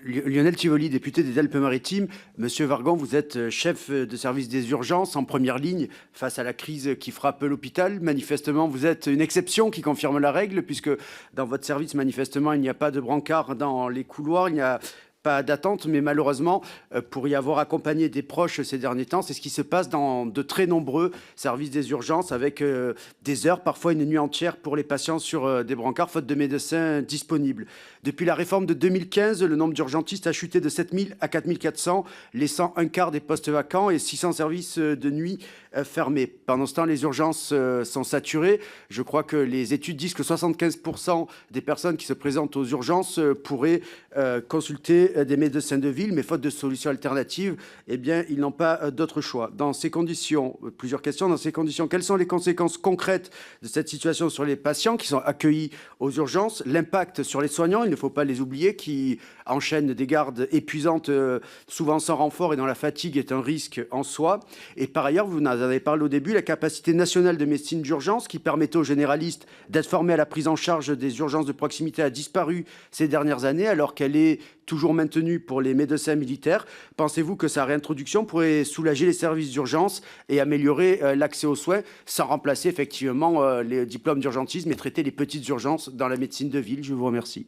Lionel Tivoli, député des Alpes-Maritimes. Monsieur Vargon, vous êtes chef de service des urgences en première ligne face à la crise qui frappe l'hôpital. Manifestement, vous êtes une exception qui confirme la règle, puisque dans votre service, manifestement, il n'y a pas de brancard dans les couloirs, il n'y a pas d'attente, mais malheureusement, pour y avoir accompagné des proches ces derniers temps, c'est ce qui se passe dans de très nombreux services des urgences, avec des heures, parfois une nuit entière pour les patients sur des brancards, faute de médecins disponibles. Depuis la réforme de 2015, le nombre d'urgentistes a chuté de 7 000 à 4 400, laissant un quart des postes vacants et 600 services de nuit fermés. Pendant ce temps, les urgences sont saturées. Je crois que les études disent que 75% des personnes qui se présentent aux urgences pourraient consulter des médecins de ville, mais faute de solutions alternatives, eh bien, ils n'ont pas d'autre choix. Dans ces conditions, plusieurs questions. Dans ces conditions, quelles sont les conséquences concrètes de cette situation sur les patients qui sont accueillis aux urgences? L'impact sur les soignants, il ne faut pas les oublier, qui enchaînent des gardes épuisantes, souvent sans renfort et dont la fatigue est un risque en soi. Et par ailleurs, vous en avez parlé au début, la capacité nationale de médecine d'urgence qui permettait aux généralistes d'être formés à la prise en charge des urgences de proximité a disparu ces dernières années, alors qu'elle est toujours maintenue pour les médecins militaires. Pensez-vous que sa réintroduction pourrait soulager les services d'urgence et améliorer l'accès aux soins sans remplacer effectivement les diplômes d'urgentisme et traiter les petites urgences dans la médecine de ville? Je vous remercie.